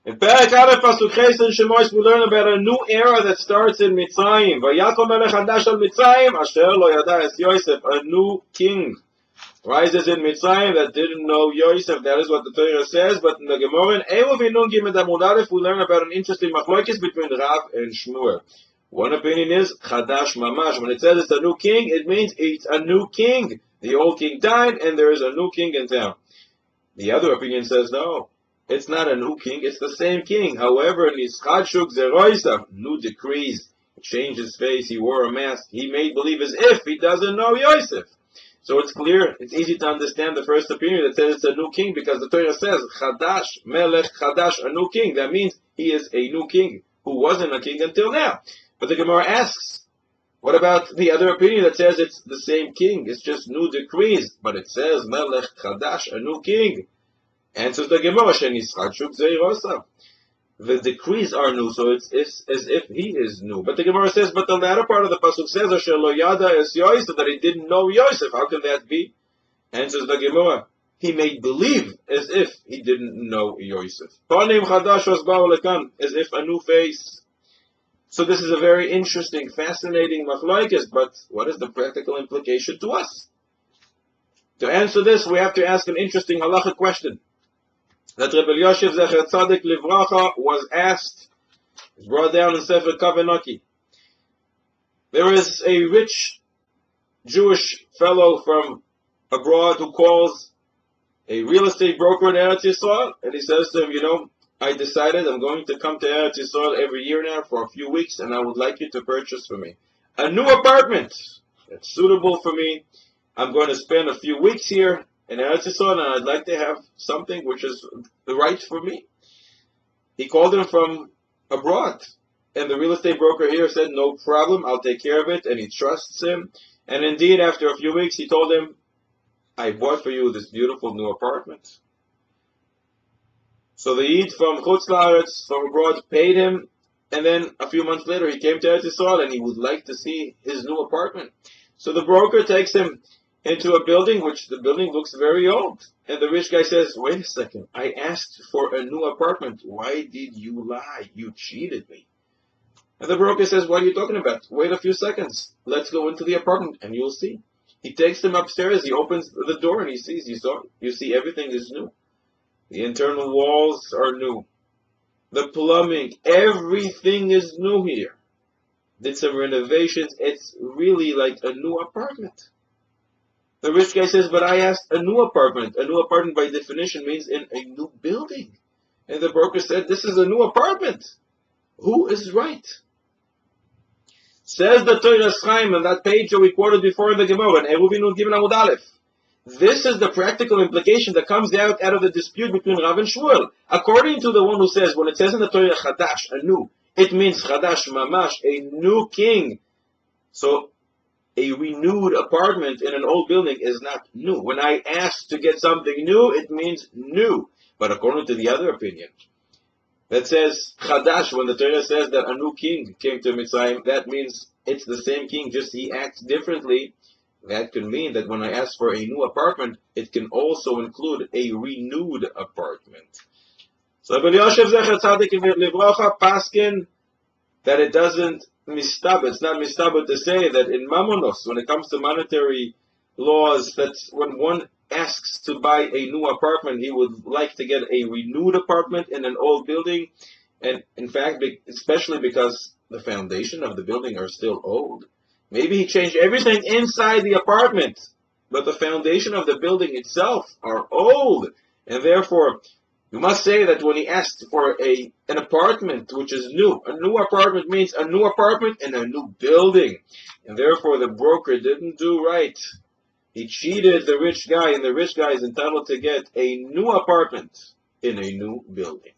In Perek Aleph Pasuk Ches in Shemot we learn about a new era that starts in Mitzrayim. Vayakom melech hadash al Mitzrayim asher lo yada es Yosef. A new king rises in Mitzrayim that didn't know Yosef. That is what the Torah says. But in the Gemara, in Erev Inun Gimel Amud Aleph, we learn about an interesting machlokes between Rav and Shmuel. One opinion is Chadash Mamash. When it says it's a new king, it means it's a new king. The old king died, and there is a new king in town. The other opinion says no. It's not a new king, it's the same king. However, Nischadshuk Zeroisa, new decrees, he changed his face, he wore a mask, he made believe as if he doesn't know Yosef. So it's clear, it's easy to understand the first opinion that says it's a new king, because the Torah says, Chadash, Melech, Chadash, a new king. That means he is a new king, who wasn't a king until now. But the Gemara asks, what about the other opinion that says it's the same king, it's just new decrees, but it says, Melech, Chadash, a new king. Answers the Gemara, the decrees are new, so it's as if he is new. But the Gemara says, but the latter part of the pasuk says, Asher lo yada es Yosef, that he didn't know Yosef. How can that be? Answers the Gemara, he made believe as if he didn't know Yosef. Panim chadash osba'u lekan, as if a new face. So this is a very interesting, fascinating machlokes, but what is the practical implication to us? To answer this, we have to ask an interesting halachic question. That Rebbe Yosef Zecher Tzadik Livracha was asked, it's brought down in Sefer Kavanaki. There is a rich Jewish fellow from abroad who calls a real estate broker in Eretz Yisrael, and he says to him, you know, I decided I'm going to come to Eretz Yisrael every year now for a few weeks, and I would like you to purchase for me a new apartment that's suitable for me. I'm going to spend a few weeks here in Eretz Yisrael, and I'd like to have something which is the right for me. He called him from abroad, and the real estate broker here said, no problem, I'll take care of it, and he trusts him. And indeed, after a few weeks, he told him, I bought for you this beautiful new apartment. So the Yid from Chutz La'aretz, from abroad, paid him, and then a few months later, he came to Eretz Yisrael, and he would like to see his new apartment. So the broker takes him into a building, which the building looks very old. And the rich guy says, wait a second, I asked for a new apartment. Why did you lie? You cheated me. And the broker says, what are you talking about? Wait a few seconds. Let's go into the apartment and you'll see. He takes him upstairs, he opens the door and he sees, you see everything is new. The internal walls are new. The plumbing, everything is new here. Did some renovations, it's really like a new apartment. The rich guy says, but I asked a new apartment. A new apartment by definition means in a new building. And the broker said, this is a new apartment. Who is right? Says the Torah Chaim on that page that we quoted before in the Gemara, in Erev Inun Gimel Amud Aleph. This is the practical implication that comes out of the dispute between Rav and Shmuel. According to the one who says, when it says in the Torah Chadash, a new, it means Chadash Mamash, a new king. So, a renewed apartment in an old building is not new. When I ask to get something new, it means new. But according to the other opinion, that says Chadash, when the Torah says that a new king came to Mitzrayim, that means it's the same king, just he acts differently. That can mean that when I ask for a new apartment, it can also include a renewed apartment. So Rebbe Yosef Zecher Tzadik Livracha paskin that it doesn't it's not mistabed to say that in Mamonos, when it comes to monetary laws, that when one asks to buy a new apartment, he would like to get a renewed apartment in an old building. And in fact, especially because the foundation of the building are still old. Maybe he changed everything inside the apartment, but the foundation of the building itself are old. And therefore, you must say that when he asked for an apartment which is new, a new apartment means a new apartment in a new building. And therefore the broker didn't do right. He cheated the rich guy, and the rich guy is entitled to get a new apartment in a new building.